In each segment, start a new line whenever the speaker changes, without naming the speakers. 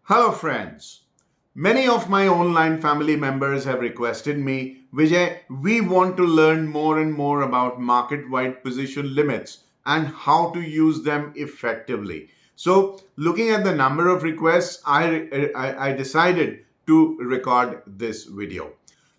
Hello friends. Many of my online family members have requested me, Vijay, we want to learn more and more about market-wide position limits and how to use them effectively. So, looking at the number of requests, I decided to record this video.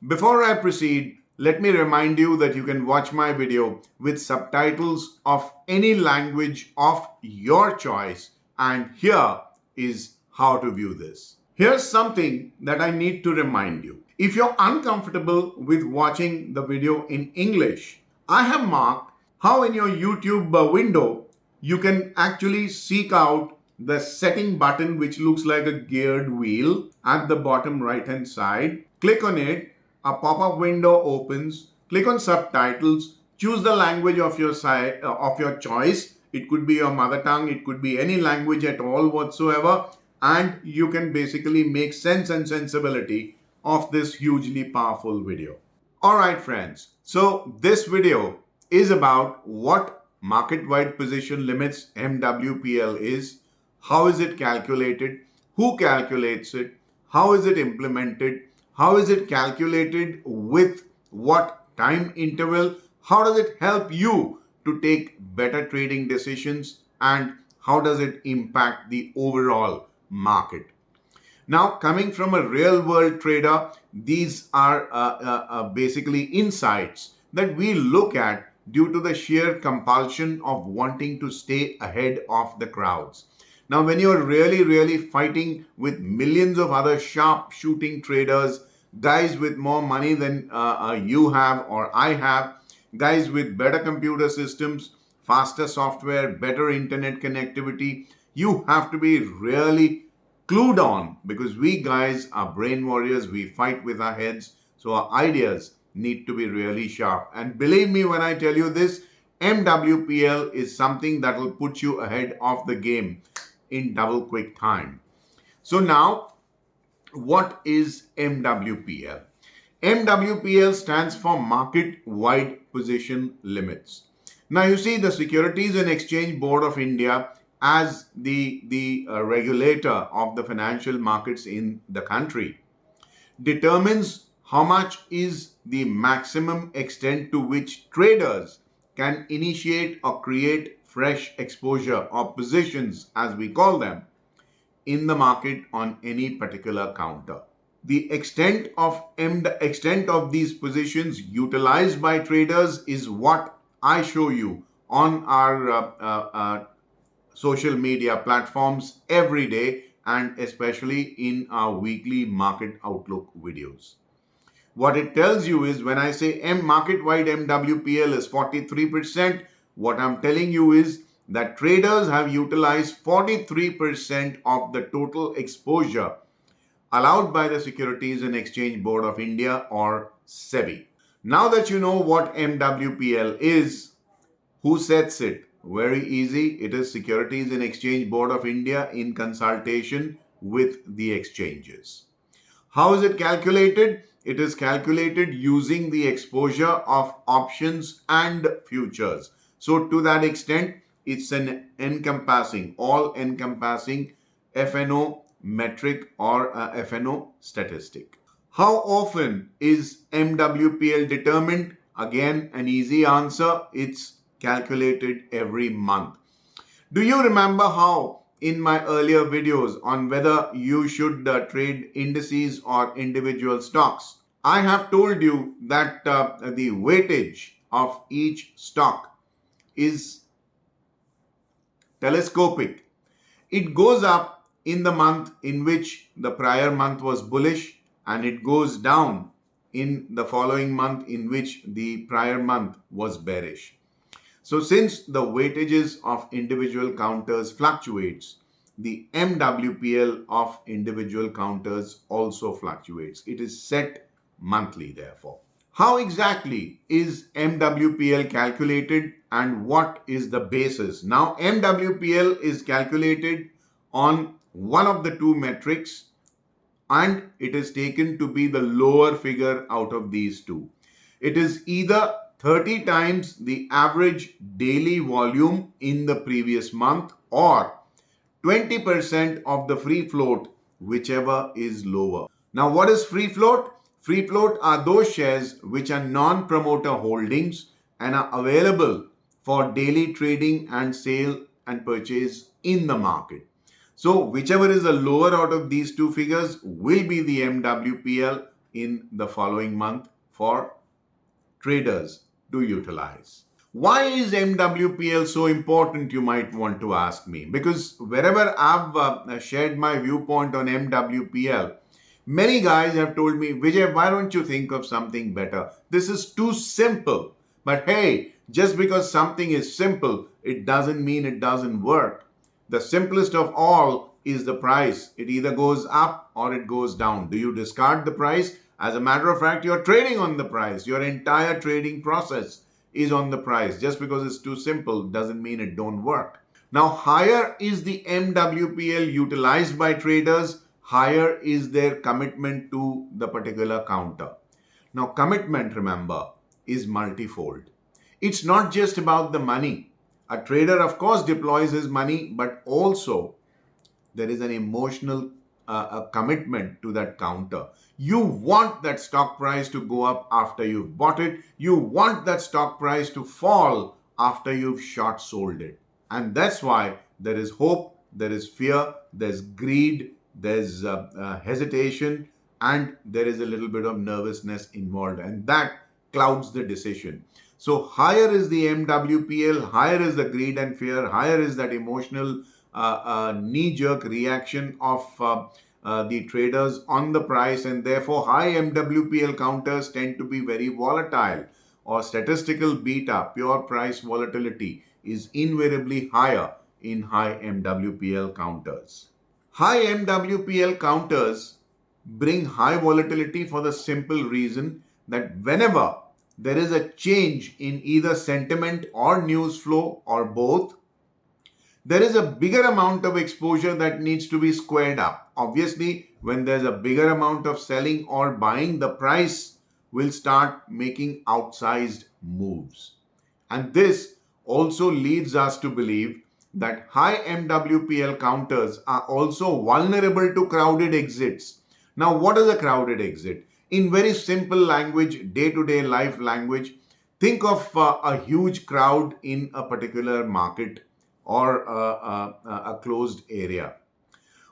Before I proceed, let me remind you that you can watch my video with subtitles of any language of your choice, and here is how to view this. Here's something that I need to remind you. If you're uncomfortable with watching the video in English, I have marked how in your YouTube window you can actually seek out the setting button which looks like a geared wheel at the bottom right hand side. Click on it, a pop-up window opens, click on subtitles, choose the language of your choice. It could be your mother tongue, it could be any language at all whatsoever, and you can basically make sense and sensibility of this hugely powerful video. Alright friends, so this video is about what market-wide position limits MWPL is, how is it calculated, who calculates it, how is it implemented, how is it calculated, with what time interval, how does it help you to take better trading decisions, and how does it impact the overall market. Now, coming from a real world trader, these are basically insights that we look at due to the sheer compulsion of wanting to stay ahead of the crowds. Now, when you're really fighting with millions of other sharp shooting traders, guys with more money than you have or I have, guys with better computer systems, faster software, better internet connectivity, you have to be really clued on, because we guys are brain warriors. We fight with our heads. So our ideas need to be really sharp. And believe me when I tell you this, MWPL is something that will put you ahead of the game in double quick time. So now, what is MWPL? MWPL stands for Market Wide Position Limits. Now you see, the Securities and Exchange Board of India, as the regulator of the financial markets in the country, determines how much is the maximum extent to which traders can initiate or create fresh exposure or positions, as we call them, in the market on any particular counter. The extent of these positions utilized by traders is what I show you on our social media platforms every day, and especially in our weekly market outlook videos. What it tells you is, when I say market-wide MWPL is 43%, what I'm telling you is that traders have utilized 43% of the total exposure allowed by the Securities and Exchange Board of India, or SEBI. Now that you know what MWPL is, who sets it? Very easy. It is Securities and Exchange Board of India in consultation with the exchanges. How is it calculated? It is calculated using the exposure of options and futures. So to that extent, it's an encompassing, all-encompassing FNO metric or FNO statistic. How often is MWPL determined? Again, an easy answer. It's calculated every month. Do you remember how in my earlier videos on whether you should trade indices or individual stocks, I have told you that the weightage of each stock is telescopic. It goes up in the month in which the prior month was bullish, and it goes down in the following month in which the prior month was bearish. So since the weightages of individual counters fluctuates, the MWPL of individual counters also fluctuates. It is set monthly, therefore. How exactly is MWPL calculated, and what is the basis? Now, MWPL is calculated on one of the two metrics, and it is taken to be the lower figure out of these two. It is either 30 times the average daily volume in the previous month, or 20% of the free float whichever is lower. Now, what is free float? Free float are those shares which are non-promoter holdings and are available for daily trading and sale and purchase in the market. So, whichever is the lower out of these two figures will be the MWPL in the following month for traders to utilize. Why is MWPL so important, you might want to ask me? Because wherever I've shared my viewpoint on MWPL, many guys have told me, Vijay, why don't you think of something better? This is too simple. But hey, just because something is simple, it doesn't mean it doesn't work. The simplest of all is the price. It either goes up or it goes down. Do you discard the price? As a matter of fact, you're trading on the price. Your entire trading process is on the price. Just because it's too simple doesn't mean it don't work. Now, higher is the MWPL utilized by traders, higher is their commitment to the particular counter. Now, commitment, remember, is multifold. It's not just about the money. A trader, of course, deploys his money, but also there is an emotional a commitment to that counter. You want that stock price to go up after you've bought it. You want that stock price to fall after you've short sold it. And that's why there is hope, there is fear, there's greed, there's hesitation, and there is a little bit of nervousness involved. And that clouds the decision. So higher is the MWPL, higher is the greed and fear, higher is that emotional knee-jerk reaction of the traders on the price, and therefore high MWPL counters tend to be very volatile, or statistical beta, pure price volatility, is invariably higher in high MWPL counters. High MWPL counters bring high volatility for the simple reason that whenever there is a change in either sentiment or news flow or both, there is a bigger amount of exposure that needs to be squared up. Obviously, when there's a bigger amount of selling or buying, the price will start making outsized moves. And this also leads us to believe that high MWPL counters are also vulnerable to crowded exits. Now, what is a crowded exit? In very simple language, day-to-day life language, think of a huge crowd in a particular market or a closed area.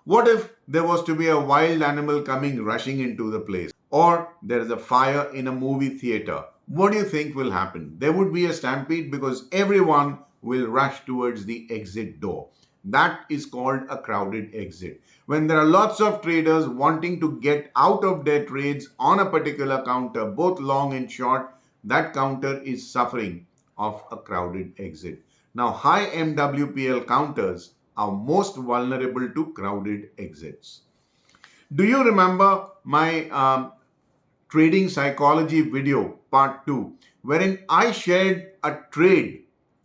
What if there was to be a wild animal coming rushing into the place? Or there is a fire in a movie theater? What do you think will happen? There would be a stampede because everyone will rush towards the exit door. That is called a crowded exit. When there are lots of traders wanting to get out of their trades on a particular counter, both long and short, that counter is suffering of a crowded exit. Now, high MWPL counters are most vulnerable to crowded exits. Do you remember my trading psychology video part 2, wherein I shared a trade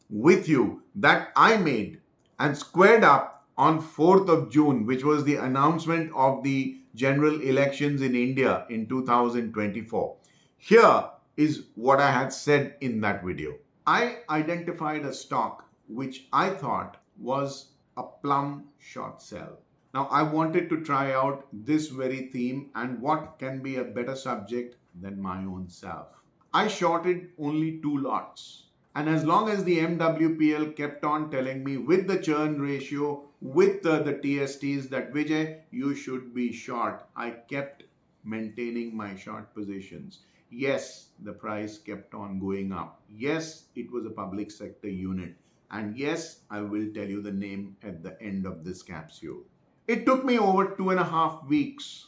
with you that I made and squared up on 4th of June, which was the announcement of the general elections in India in 2024. Here is what I had said in that video. I identified a stock which I thought was a plum short sell. Now, I wanted to try out this very theme, and what can be a better subject than my own self. I shorted only 2 lots. And as long as the MWPL kept on telling me with the churn ratio, with the TSTs that Vijay, you should be short, I kept maintaining my short positions. Yes, the price kept on going up. Yes, it was a public sector unit. And yes, I will tell you the name at the end of this capsule. It took me over 2.5 weeks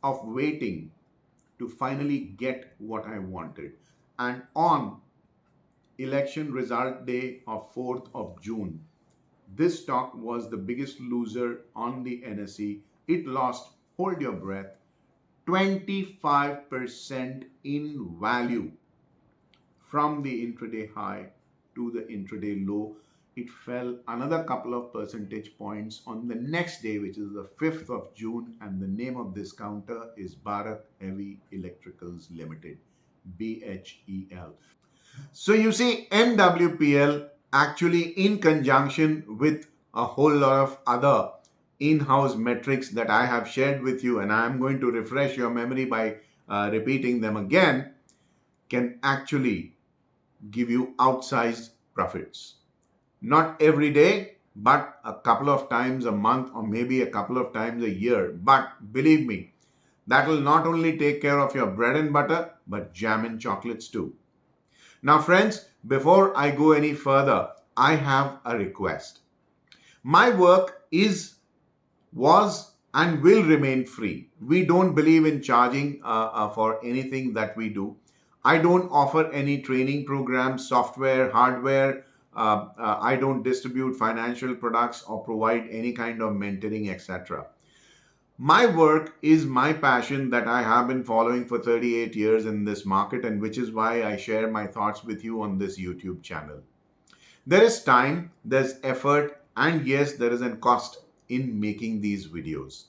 of waiting to finally get what I wanted. And on election result day of 4th of June, this stock was the biggest loser on the NSE. It lost, hold your breath, 25% in value from the intraday high to the intraday low. It fell another couple of percentage points on the next day, which is the 5th of June, and the name of this counter is Bharat Heavy Electricals Limited, BHEL. So you see, MWPL actually in conjunction with a whole lot of other in-house metrics that I have shared with you, and I am going to refresh your memory by repeating them again, can actually give you outsized profits. Not every day, but a couple of times a month or maybe a couple of times a year. But believe me, that will not only take care of your bread and butter, but jam and chocolates too. Now, friends, before I go any further, I have a request. My work was, and will remain free. We don't believe in charging for anything that we do. I don't offer any training programs, software, hardware. I don't distribute financial products or provide any kind of mentoring, etc. My work is my passion that I have been following for 38 years in this market, and which is why I share my thoughts with you on this YouTube channel. There is time, there's effort, and yes, there is a cost in making these videos.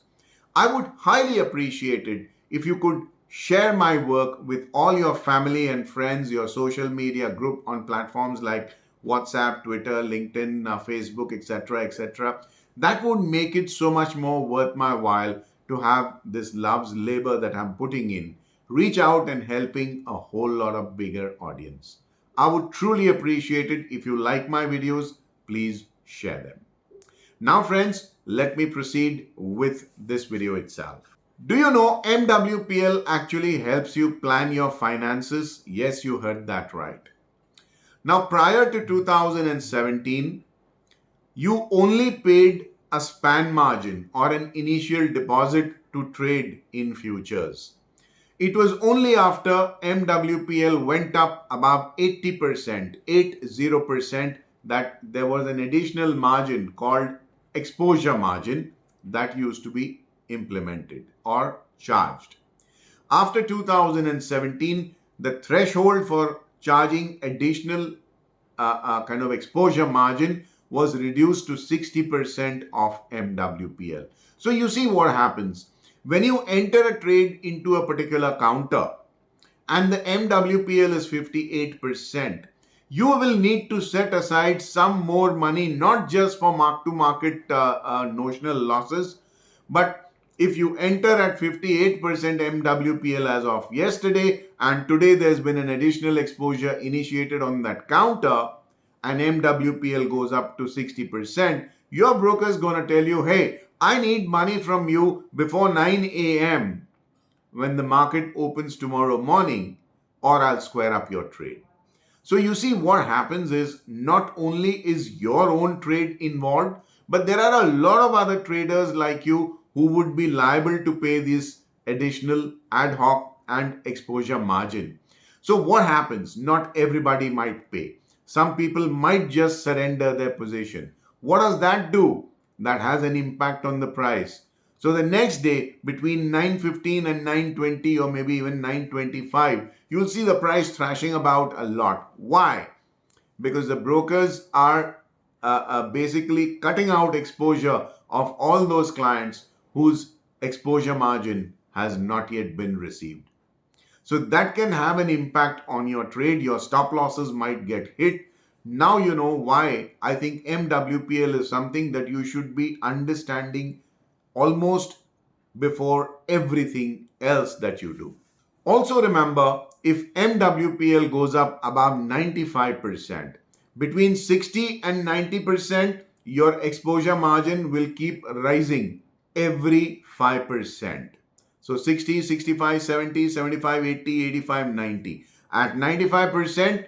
I would highly appreciate it if you could share my work with all your family and friends, your social media group on platforms like WhatsApp, Twitter, LinkedIn, Facebook, etc., etc. That would make it so much more worth my while to have this love's labor that I'm putting in, reach out and helping a whole lot of bigger audience. I would truly appreciate it if you like my videos. Please share them. Now, friends, let me proceed with this video itself. Do you know MWPL actually helps you plan your finances? Yes, you heard that right. Now, prior to 2017, you only paid a span margin or an initial deposit to trade in futures. It was only after MWPL went up above 80%, 80%, that there was an additional margin called exposure margin that used to be implemented or charged. After 2017, the threshold for charging additional kind of exposure margin was reduced to 60% of MWPL. So you see what happens. When you enter a trade into a particular counter and the MWPL is 58%, you will need to set aside some more money, not just for mark-to-market notional losses, but if you enter at 58% MWPL as of yesterday, and today there's been an additional exposure initiated on that counter, and MWPL goes up to 60%, your broker is going to tell you, hey, I need money from you before 9 a.m. when the market opens tomorrow morning, or I'll square up your trade. So you see what happens is not only is your own trade involved, but there are a lot of other traders like you who would be liable to pay this additional ad hoc and exposure margin. So what happens? Not everybody might pay. Some people might just surrender their position. What does that do? That has an impact on the price. So the next day between 9:15 and 9:20 or maybe even 9:25, you'll see the price thrashing about a lot. Why? Because the brokers are basically cutting out exposure of all those clients whose exposure margin has not yet been received. So that can have an impact on your trade. Your stop losses might get hit. Now you know why I think MWPL is something that you should be understanding almost before everything else that you do. Also remember, if MWPL goes up above 95%, between 60 and 90%, your exposure margin will keep rising every 5%. So 60, 65, 70, 75, 80, 85, 90. At 95%,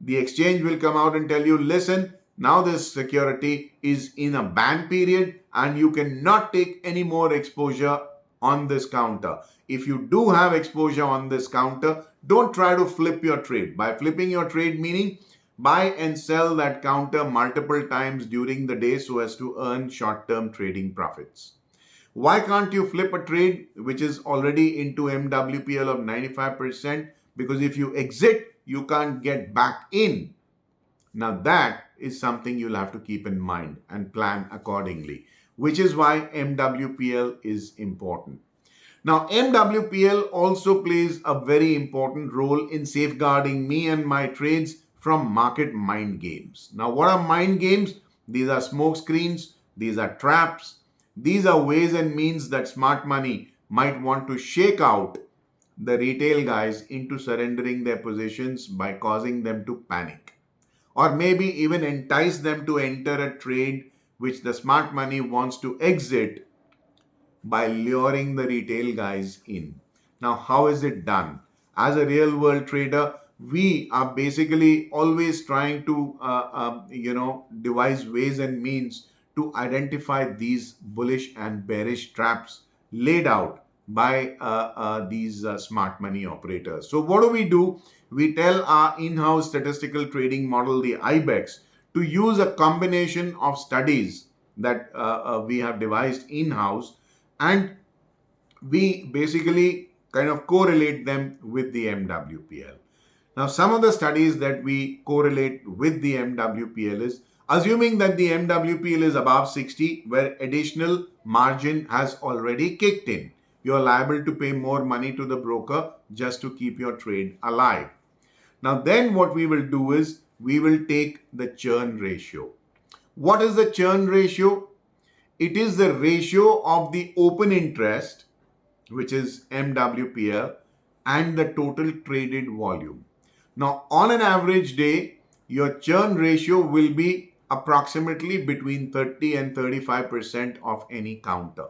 the exchange will come out and tell you, listen, now this security is in a ban period and you cannot take any more exposure on this counter. If you do have exposure on this counter, don't try to flip your trade. By flipping your trade, meaning buy and sell that counter multiple times during the day so as to earn short-term trading profits. Why can't you flip a trade which is already into MWPL of 95%? Because if you exit, you can't get back in. Now that is something you'll have to keep in mind and plan accordingly, which is why MWPL is important. Now, MWPL also plays a very important role in safeguarding me and my trades from market mind games. Now, what are mind games? These are smoke screens, these are traps, These are ways and means that smart money might want to shake out the retail guys into surrendering their positions by causing them to panic, or maybe even entice them to enter a trade which the smart money wants to exit by luring the retail guys in. Now, how is it done? As a real world trader, we are basically always trying to, devise ways and means to identify these bullish and bearish traps laid out by these smart money operators. So, what do? We tell our in-house statistical trading model, the IBEX, to use a combination of studies that we have devised in-house, and we basically kind of correlate them with the MWPL. Now, some of the studies that we correlate with the MWPL is assuming that the MWPL is above 60, where additional margin has already kicked in. You're liable to pay more money to the broker just to keep your trade alive. Now, then what we will do is we will take the churn ratio. What is the churn ratio? It is the ratio of the open interest, which is MWPL, and the total traded volume. Now, on an average day, your churn ratio will be approximately between 30 and 35% of any counter.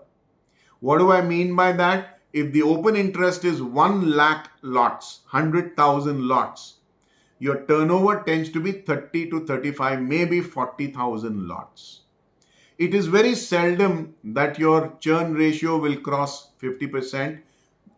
What do I mean by that? If the open interest is 1 lakh lots, 100,000 lots, your turnover tends to be 30 to 35, maybe 40,000 lots. It is very seldom that your churn ratio will cross 50%.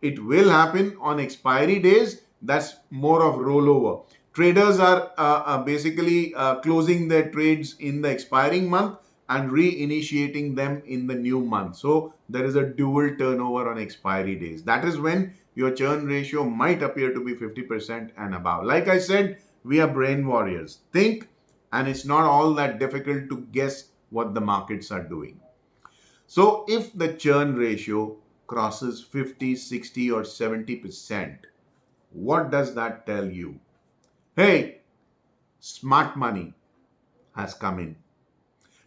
It will happen on expiry days. That's more of rollover. Traders are basically closing their trades in the expiring month and reinitiating them in the new month. So there is a dual turnover on expiry days. That is when your churn ratio might appear to be 50% and above. Like I said, we are brain warriors. Think, and it's not all that difficult to guess what the markets are doing. So if the churn ratio crosses 50, 60 or 70%, what does that tell you? Hey, smart money has come in.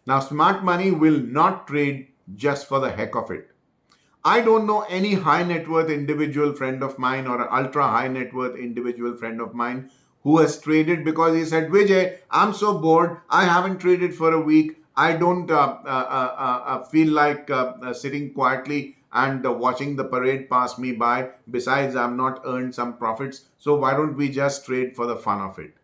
Now, smart money will not trade just for the heck of it. I don't know any high net worth individual friend of mine or an ultra high net worth individual friend of mine who has traded because he said, Vijay, I'm so bored. I haven't traded for a week. I don't feel like sitting quietly and watching the parade pass me by. Besides, I've not earned some profits. So why don't we just trade for the fun of it?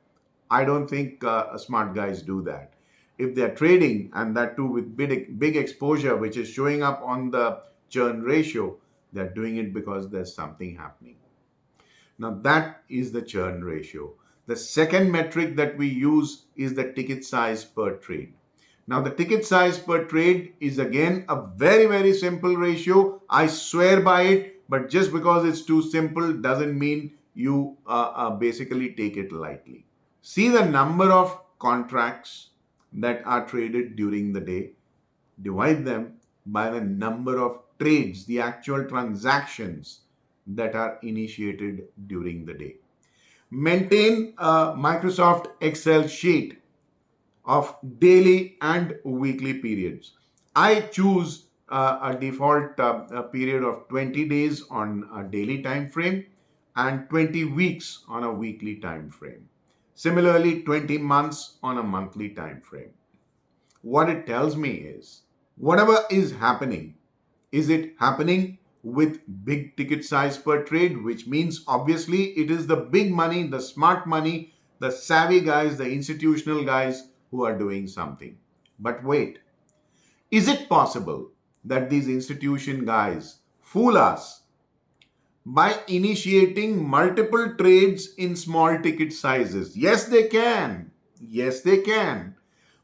I don't think smart guys do that. If they're trading, and that too with big exposure, which is showing up on the churn ratio, they're doing it because there's something happening. Now that is the churn ratio. The second metric that we use is the ticket size per trade. Now the ticket size per trade is again a very, very simple ratio. I swear by it, but just because it's too simple doesn't mean you basically take it lightly. See the number of contracts that are traded during the day, divide them by the number of trades, the actual transactions that are initiated during the day. Maintain a Microsoft Excel sheet of daily and weekly periods. I choose a default period of 20 days on a daily time frame and 20 weeks on a weekly time frame. Similarly, 20 months on a monthly time frame. What it tells me is whatever is happening, is it happening with big ticket size per trade, which means obviously it is the big money, the smart money, the savvy guys, the institutional guys who are doing something. But wait, is it possible that these institution guys fool us by initiating multiple trades in small ticket sizes? Yes, they can. Yes, they can.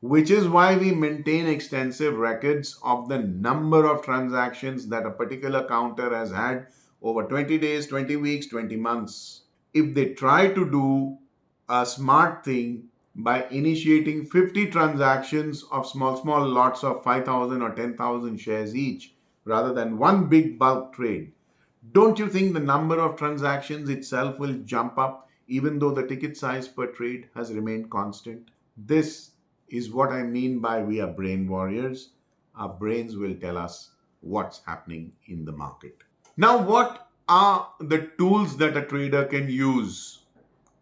Which is why we maintain extensive records of the number of transactions that a particular counter has had over 20 days, 20 weeks, 20 months. If they try to do a smart thing by initiating 50 transactions of small lots of 5,000 or 10,000 shares each rather than one big bulk trade, don't you think the number of transactions itself will jump up even though the ticket size per trade has remained constant? This is what I mean by we are brain warriors. our brains will tell us what's happening in the market. Now, what are the tools that a trader can use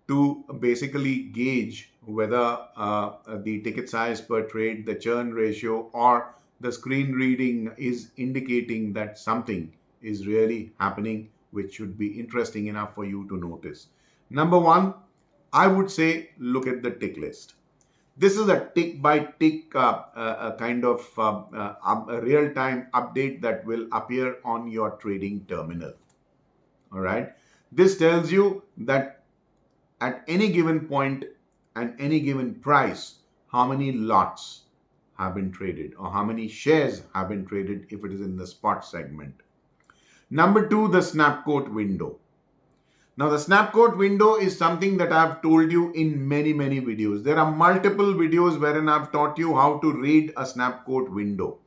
to basically gauge whether the ticket size per trade, the churn ratio, or the screen reading is indicating that something is really happening, which should be interesting enough for you to notice? Number one, I would say look at the tick list. This is a tick by tick kind of a real time update that will appear on your trading terminal. All right. This tells you that at any given point and any given price, how many lots have been traded or how many shares have been traded if it is in the spot segment. Number two, the snapquote window. Now, the snapquote window is something that I've told you in many videos. There are multiple videos wherein I've taught you how to read a snapquote window.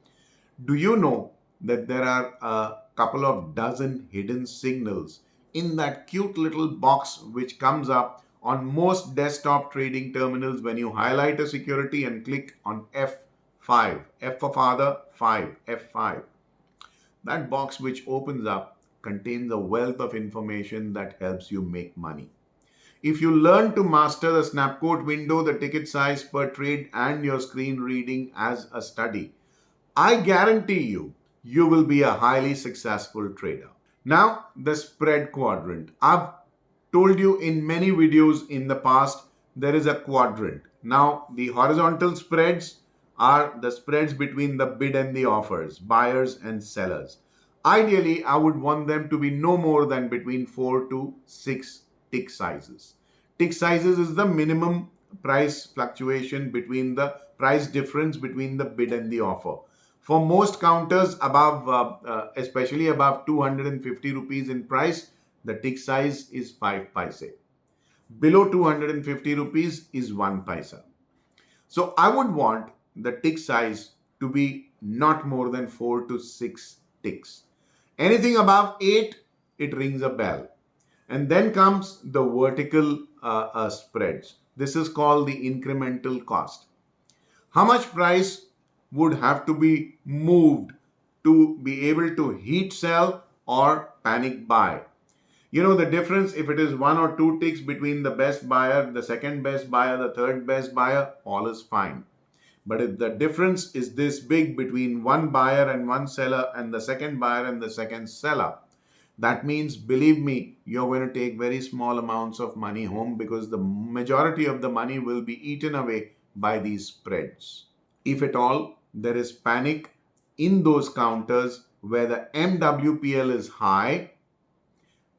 Do you know that there are a couple of dozen hidden signals in that cute little box which comes up on most desktop trading terminals when you highlight a security and click on F5, F for father, 5, F5. That box which opens up contains a wealth of information that helps you make money. If you learn to master the snapquote window, the ticket size per trade, and your screen reading as a study, I guarantee you, you will be a highly successful trader. Now, the spread quadrant. I've told you in many videos in the past, there is a quadrant. Now, the horizontal spreads are the spreads between the bid and the offers, buyers and sellers. Ideally, I would want them to be no more than between 4 to 6 tick sizes. Tick sizes is the minimum price fluctuation between the price difference between the bid and the offer. For most counters above, especially above 250 rupees in price, the tick size is 5 paise. Below 250 rupees is 1 paisa. So I would want the tick size to be not more than 4 to 6 ticks. Anything above 8, it rings a bell. And then comes the vertical spreads. This is called the incremental cost. How much price would have to be moved to be able to heat sell or panic buy? You know the difference, if it is 1 or 2 ticks between the best buyer, the second best buyer, the third best buyer, all is fine. But if the difference is this big between one buyer and one seller and the second buyer and the second seller, that means, believe me, you're going to take very small amounts of money home because the majority of the money will be eaten away by these spreads. If at all there is panic in those counters where the MWPL is high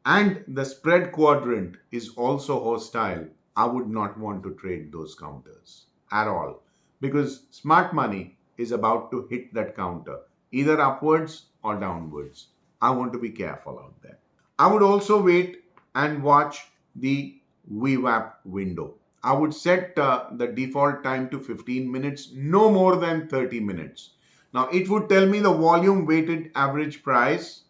and the spread quadrant is also hostile, I would not want to trade those counters at all, because smart money is about to hit that counter, either upwards or downwards. I want to be careful out there. I would also wait and watch the VWAP window. I would set the default time to 15 minutes, no more than 30 minutes. Now, it would tell me the volume weighted average price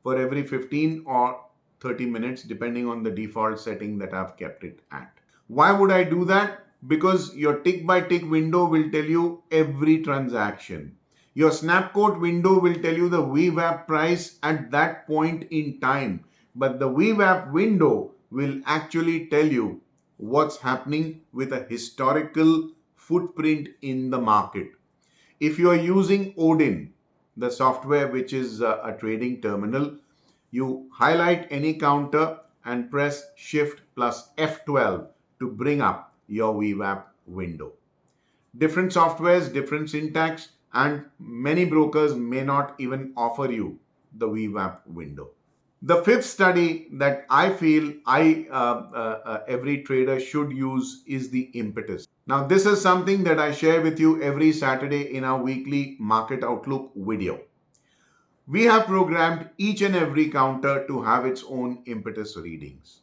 for every 15 or 30 minutes, depending on the default setting that I've kept it at. Why would I do that? Because your tick by tick window will tell you every transaction. Your snapquote window will tell you the VWAP price at that point in time. But the VWAP window will actually tell you what's happening with a historical footprint in the market. If you are using Odin, the software which is a trading terminal, you highlight any counter and press Shift plus F12 to bring up your VWAP window. Different softwares, different syntax, and many brokers may not even offer you the VWAP window. The fifth study that I feel every trader should use is the impetus. Now, this is something that I share with you every Saturday in our weekly Market Outlook video. We have programmed each and every counter to have its own impetus readings.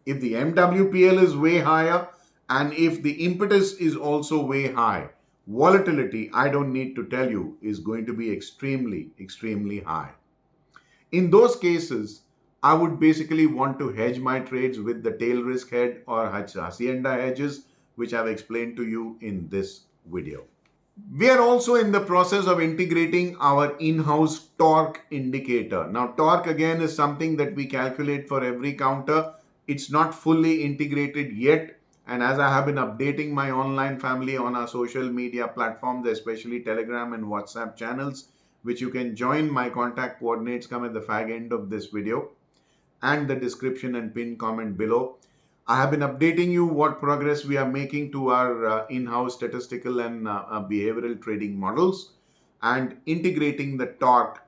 If the MWPL is way higher and if the impetus is also way high, volatility, I don't need to tell you, is going to be extremely high. In those cases, I would basically want to hedge my trades with the tail risk head or hacienda hedges, which I've explained to you in this video. We are also in the process of integrating our in-house torque indicator. Now, torque again is something that we calculate for every counter. It's not fully integrated yet. And as I have been updating my online family on our social media platforms, especially Telegram and WhatsApp channels, which you can join, my contact coordinates come at the fag end of this video and the description and pinned comment below. I have been updating you what progress we are making to our in-house statistical and behavioral trading models, and integrating the torque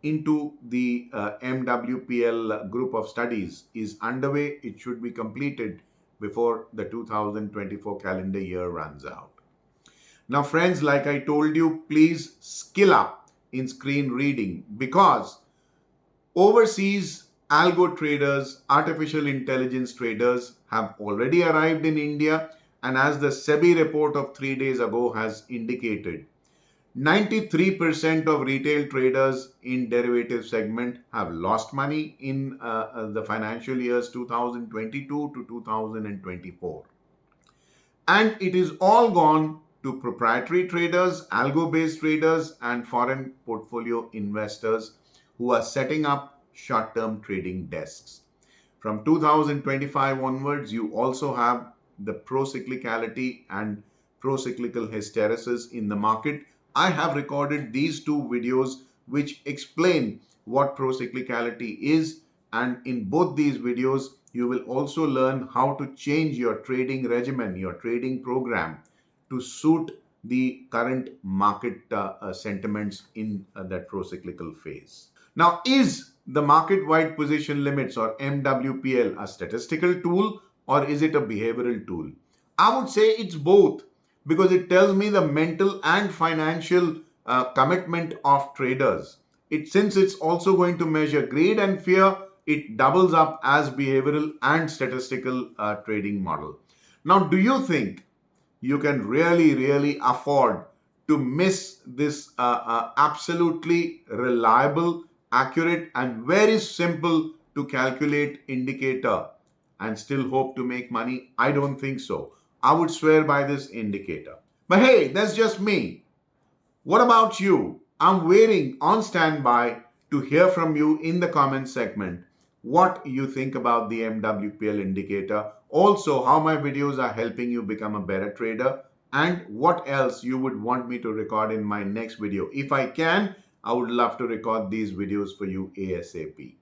into the MWPL group of studies is underway. It should be completed before the 2024 calendar year runs out. Now, friends, like I told you, please skill up in screen reading, because overseas algo traders, artificial intelligence traders have already arrived in India, and as the SEBI report of 3 days ago has indicated, 93% of retail traders in derivative segment have lost money in the financial years 2022 to 2024. And it is all gone to proprietary traders, algo-based traders, and foreign portfolio investors who are setting up short-term trading desks. From 2025 onwards, you also have the procyclicality and procyclical hysteresis in the market. I have recorded these two videos which explain what procyclicality is, and in both these videos, you will also learn how to change your trading regimen, your trading program, to suit the current market sentiments in that procyclical phase. Now, is the market-wide position limits, or MWPL, a statistical tool or is it a behavioral tool? I would say it's both, because it tells me the mental and financial commitment of traders. Since it's also going to measure greed and fear, it doubles up as behavioral and statistical trading model. Now, do you think you can really afford to miss this absolutely reliable, accurate, and very simple to calculate indicator and still hope to make money? I don't think so. I would swear by this indicator. But hey, that's just me. What about you? I'm waiting on standby to hear from you in the comment segment what you think about the MWPL indicator, also how my videos are helping you become a better trader, and what else you would want me to record in my next video. If I can, I would love to record these videos for you ASAP.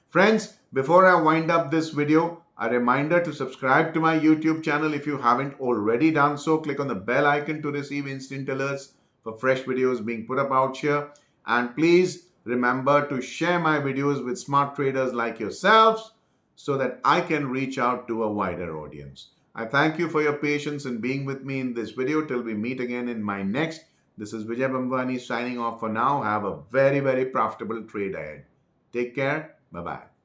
Friends, before I wind up this video, a reminder to subscribe to my YouTube channel if you haven't already done so. Click on the bell icon to receive instant alerts for fresh videos being put up out here. And please remember to share my videos with smart traders like yourselves so that I can reach out to a wider audience. I thank you for your patience in being with me in this video. Till we meet again in my next. This is Vijay Bhambwani signing off for now. Have a very profitable trade ahead. Take care. Bye-bye.